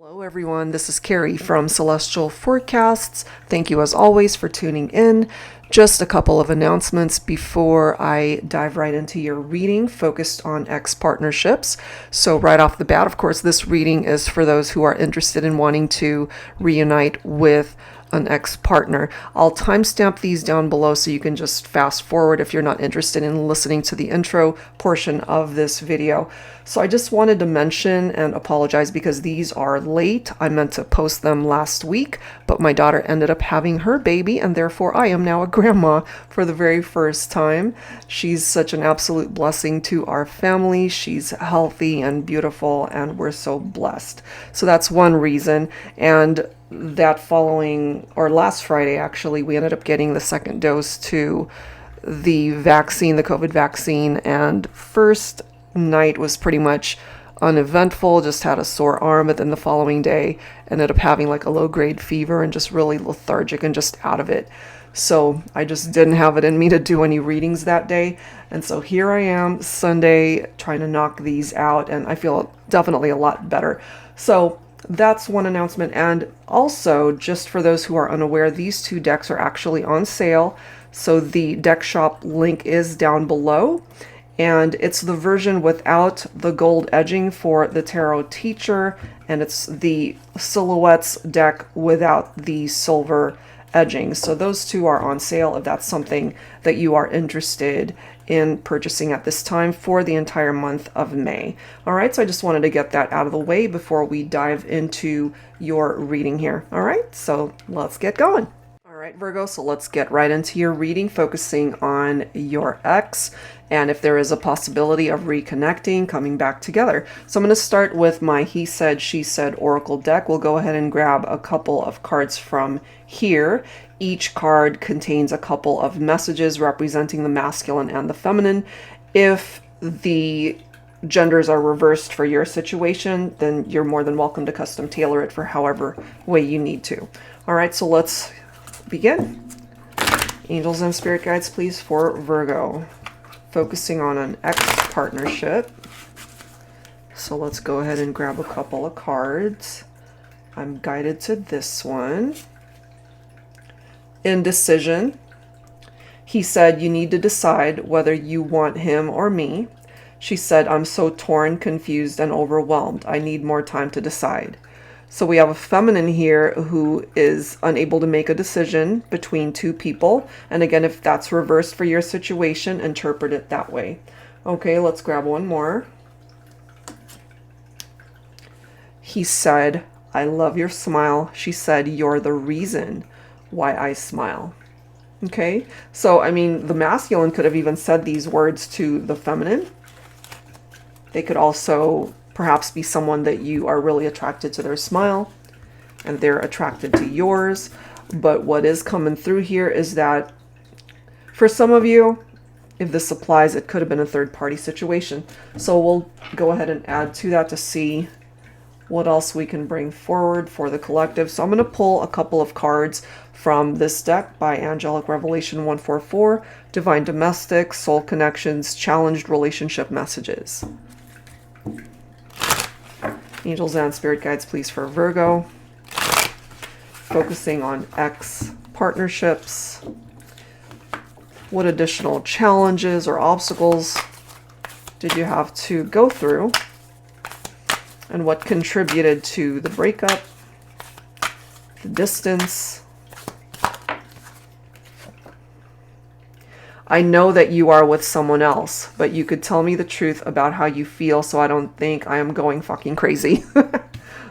Hello everyone, this is Carrie from Celestial Forecasts. Thank you as always for tuning in. Just a couple of announcements before I dive right into your reading focused on ex-partnerships. So right off the bat, of course, this reading is for those who are interested in wanting to reunite with an ex-partner. I'll timestamp these down below so you can just fast forward if you're not interested in listening to the intro portion of this video. So I just wanted to mention and apologize because these are late. I meant to post them last week, but my daughter ended up having her baby and therefore I am now a grandma for the very first time. She's such an absolute blessing to our family. She's healthy and beautiful and we're so blessed. So that's one reason. And that following, or last Friday actually, we ended up getting the second dose to the vaccine, the COVID vaccine, and first night was pretty much uneventful, just had a sore arm, but then the following day ended up having like a low-grade fever and just really lethargic and just out of it. So I just didn't have it in me to do any readings that day. And so here I am Sunday trying to knock these out and I feel definitely a lot better. So that's one announcement. And also, just for those who are unaware, these two decks are actually on sale. So the deck shop link is down below. And it's the version without the gold edging for the Tarot Teacher. And it's the Silhouettes deck without the silver edging. So those two are on sale if that's something that you are interested in purchasing at this time for the entire month of May. All right, so I just wanted to get that out of the way before we dive into your reading here. All right, so let's get going. All right, Virgo, so let's get right into your reading, focusing on your ex and if there is a possibility of reconnecting, coming back together. So I'm going to start with my He Said, She Said Oracle deck. We'll go ahead and grab a couple of cards from here. Each card contains a couple of messages representing the masculine and the feminine. If the genders are reversed for your situation, then you're more than welcome to custom tailor it for however way you need to. All right, so let's begin. Angels and spirit guides, please, for Virgo. Focusing on an ex-partnership. So let's go ahead and grab a couple of cards. I'm guided to this one. Indecision. He said, you need to decide whether you want him or me. She said, I'm so torn, confused, and overwhelmed. I need more time to decide. So we have a feminine here who is unable to make a decision between two people. And again, if that's reversed for your situation, interpret it that way. Okay, let's grab one more. He said, I love your smile. She said, you're the reason why I smile. Okay, so I mean, the masculine could have even said these words to the feminine. They could also perhaps be someone that you are really attracted to their smile and they're attracted to yours. But what is coming through here is that for some of you, if this applies, it could have been a third-party situation. So we'll go ahead and add to that to see what else we can bring forward for the collective. So I'm going to pull a couple of cards from this deck by Angelic Revelation 144, Divine Domestic, Soul Connections, Challenged Relationship Messages. Angels and spirit guides, please, for Virgo. Focusing on ex-partnerships. What additional challenges or obstacles did you have to go through? And what contributed to the breakup, the distance? I know that you are with someone else, but you could tell me the truth about how you feel so I don't think I am going fucking crazy.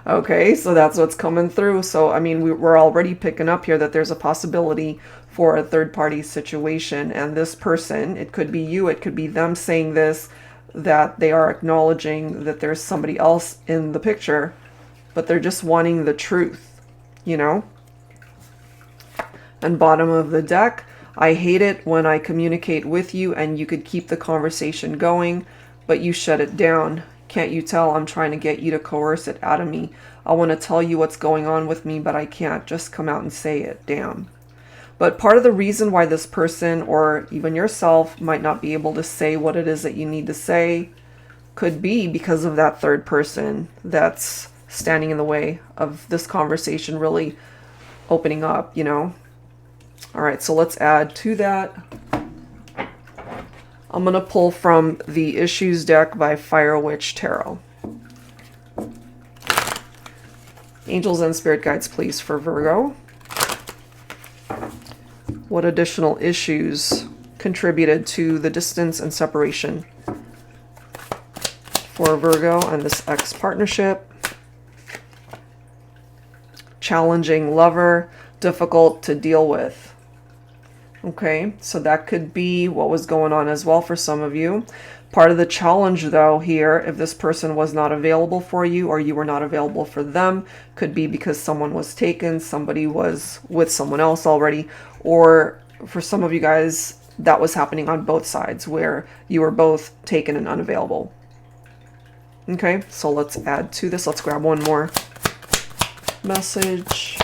Okay, so that's what's coming through. So, I mean, we're already picking up here that there's a possibility for a third-party situation. And this person, it could be you, it could be them saying this, that they are acknowledging that there's somebody else in the picture, but they're just wanting the truth, you know? And bottom of the deck, I hate it when I communicate with you and you could keep the conversation going, but you shut it down. Can't you tell I'm trying to get you to coerce it out of me? I want to tell you what's going on with me, but I can't. Just come out and say it. Damn. But part of the reason why this person or even yourself might not be able to say what it is that you need to say could be because of that third person that's standing in the way of this conversation really opening up, you know? All right, so let's add to that. I'm going to pull from the Issues deck by Fire Witch Tarot. Angels and spirit guides, please, for Virgo. What additional issues contributed to the distance and separation for Virgo and this ex partnership? Challenging lover, difficult to deal with. Okay, so that could be what was going on as well for some of you. Part of the challenge, though, here, if this person was not available for you or you were not available for them, could be because someone was taken, somebody was with someone else already, or for some of you guys, that was happening on both sides where you were both taken and unavailable. Okay, so let's add to this. Let's grab one more message.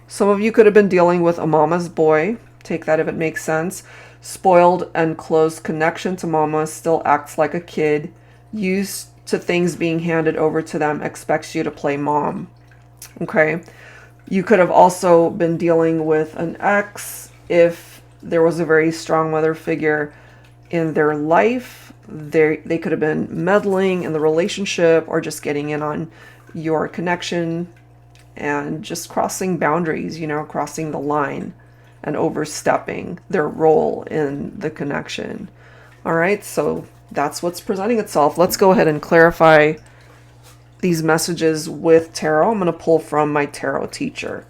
Some of you could have been dealing with a mama's boy. Take that if it makes sense. Spoiled and close connection to mama, still acts like a kid. Used to things being handed over to them, expects you to play mom. Okay. You could have also been dealing with an ex if there was a very strong mother figure in their life. They could have been meddling in the relationship or just getting in on your connection and just crossing boundaries, you know, crossing the line and overstepping their role in the connection. All right, so that's what's presenting itself. Let's go ahead and clarify these messages with tarot. I'm going to pull from my tarot teacher.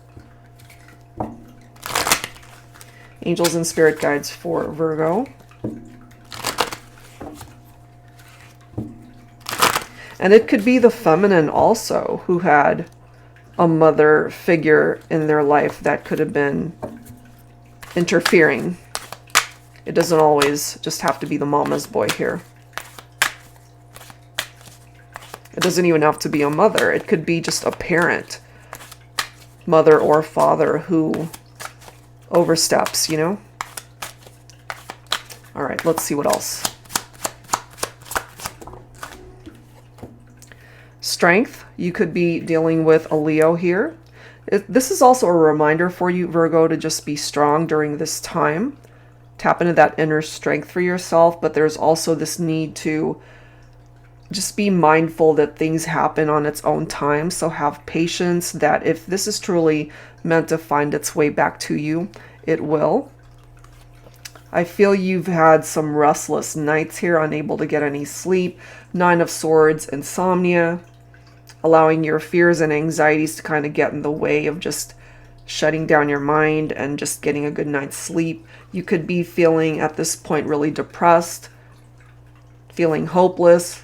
Angels and spirit guides for Virgo. And it could be the feminine also who had a mother figure in their life that could have been interfering. It doesn't always just have to be the mama's boy here. It doesn't even have to be a mother. It could be just a parent, mother or father, who oversteps, you know? All right, let's see what else. Strength. You could be dealing with a Leo here. This is also a reminder for you, Virgo, to just be strong during this time. Tap into that inner strength for yourself, but there's also this need to just be mindful that things happen on its own time. So have patience that if this is truly meant to find its way back to you, it will. I feel you've had some restless nights here, unable to get any sleep. Nine of Swords, insomnia, allowing your fears and anxieties to kind of get in the way of just shutting down your mind and just getting a good night's sleep. You could be feeling at this point really depressed, feeling hopeless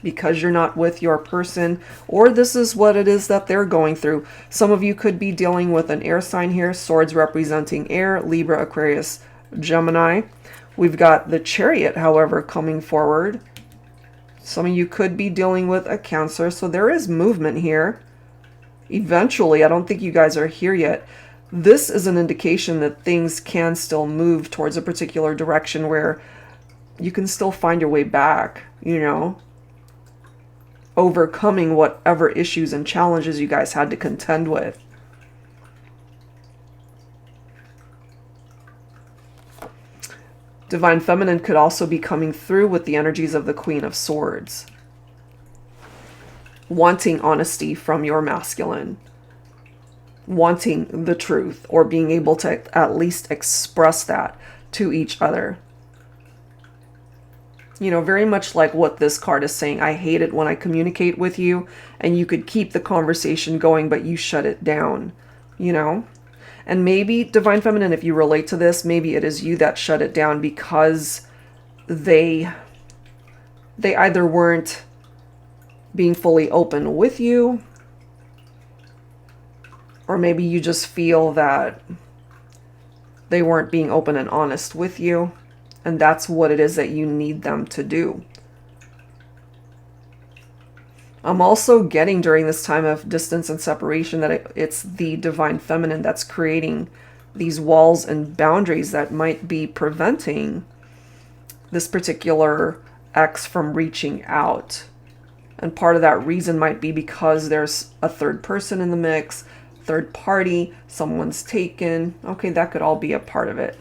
because you're not with your person, or this is what it is that they're going through. Some of you could be dealing with an air sign here, swords representing air, Libra, Aquarius, Gemini. We've got the Chariot, however, coming forward. Some of you could be dealing with a Cancer, so there is movement here. Eventually, I don't think you guys are here yet. This is an indication that things can still move towards a particular direction where you can still find your way back, you know, overcoming whatever issues and challenges you guys had to contend with. Divine Feminine could also be coming through with the energies of the Queen of Swords. Wanting honesty from your masculine. Wanting the truth, or being able to at least express that to each other. You know, very much like what this card is saying. I hate it when I communicate with you and you could keep the conversation going, but you shut it down, you know? And maybe, Divine Feminine, if you relate to this, maybe it is you that shut it down because they either weren't being fully open with you, or maybe you just feel that they weren't being open and honest with you, and that's what it is that you need them to do. I'm also getting during this time of distance and separation that it's the Divine Feminine that's creating these walls and boundaries that might be preventing this particular ex from reaching out. And part of that reason might be because there's a third person in the mix, third party, someone's taken. Okay, that could all be a part of it.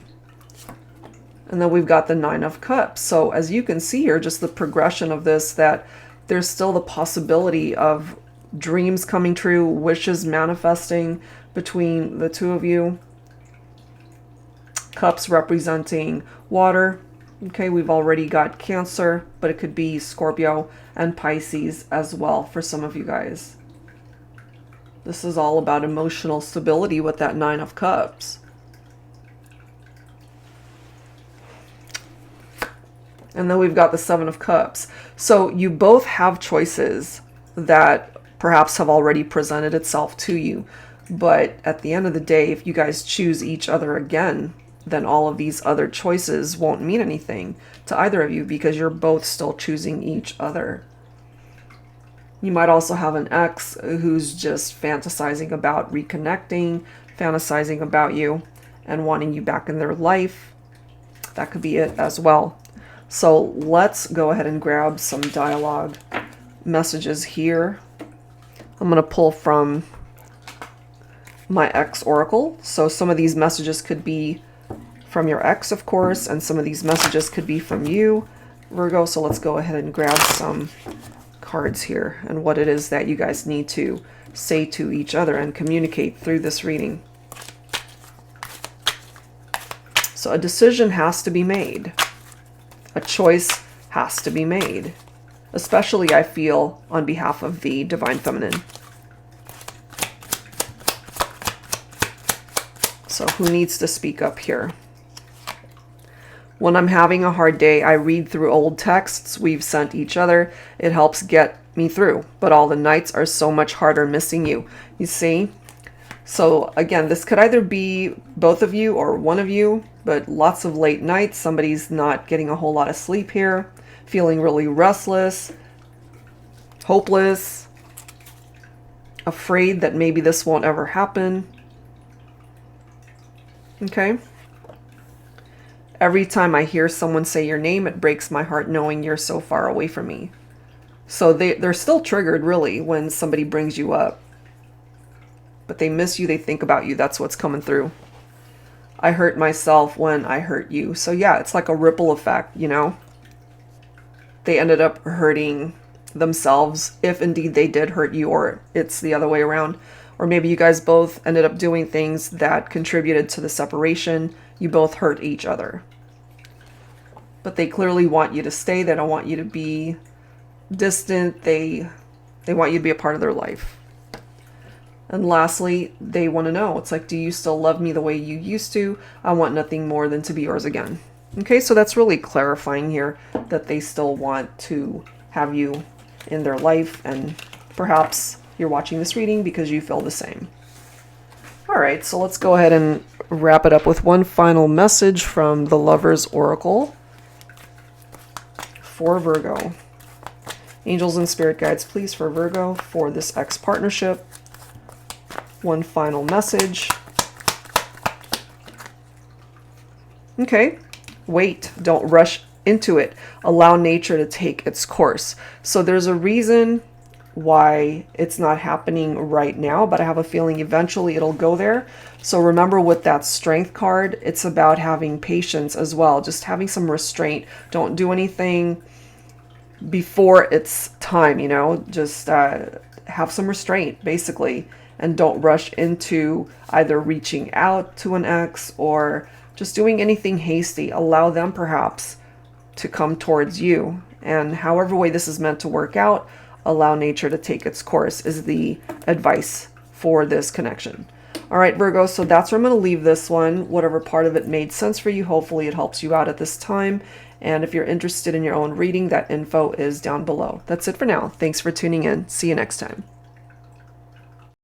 And then we've got the Nine of Cups. So as you can see here, just the progression of this, that there's still the possibility of dreams coming true, wishes manifesting between the two of you. Cups representing water. Okay, we've already got Cancer, but it could be Scorpio and Pisces as well for some of you guys. This is all about emotional stability with that Nine of Cups. And then we've got the Seven of Cups. So you both have choices that perhaps have already presented itself to you. But at the end of the day, if you guys choose each other again, then all of these other choices won't mean anything to either of you because you're both still choosing each other. You might also have an ex who's just fantasizing about reconnecting, fantasizing about you, and wanting you back in their life. That could be it as well. So let's go ahead and grab some dialogue messages here. I'm going to pull from my ex oracle. So some of these messages could be from your ex, of course, and some of these messages could be from you, Virgo. So let's go ahead and grab some cards here and what it is that you guys need to say to each other and communicate through this reading. So a decision has to be made. A choice has to be made, especially I feel on behalf of the Divine Feminine. So who needs to speak up here? When I'm having a hard day, I read through old texts we've sent each other. It helps get me through, but all the nights are so much harder missing you. You see? So again, this could either be both of you or one of you, but lots of late nights. Somebody's not getting a whole lot of sleep here, feeling really restless, hopeless, afraid that maybe this won't ever happen. Okay? Every time I hear someone say your name, it breaks my heart knowing you're so far away from me. So they're still triggered, really, when somebody brings you up. But they miss you, they think about you. That's what's coming through. I hurt myself when I hurt you. So yeah, it's like a ripple effect, you know? They ended up hurting themselves, if indeed they did hurt you, or it's the other way around. Or maybe you guys both ended up doing things that contributed to the separation. You both hurt each other. But they clearly want you to stay. They don't want you to be distant. They want you to be a part of their life. And lastly, they want to know, it's like, do you still love me the way you used to? I want nothing more than to be yours again. Okay, so that's really clarifying here that they still want to have you in their life, and perhaps you're watching this reading because you feel the same. All right, so let's go ahead and wrap it up with one final message from the Lover's Oracle for Virgo. Angels and spirit guides, please, for Virgo, for this X partnership. One final message. Okay. Wait. Don't rush into it. Allow nature to take its course. So there's a reason why it's not happening right now, but I have a feeling eventually it'll go there. So remember, with that Strength card, it's about having patience as well. Just having some restraint. Don't do anything before it's time, you know. Just have some restraint, basically. And don't rush into either reaching out to an ex or just doing anything hasty. Allow them perhaps to come towards you. And however way this is meant to work out, allow nature to take its course is the advice for this connection. All right, Virgo, so that's where I'm going to leave this one. Whatever part of it made sense for you, hopefully it helps you out at this time. And if you're interested in your own reading, that info is down below. That's it for now. Thanks for tuning in. See you next time.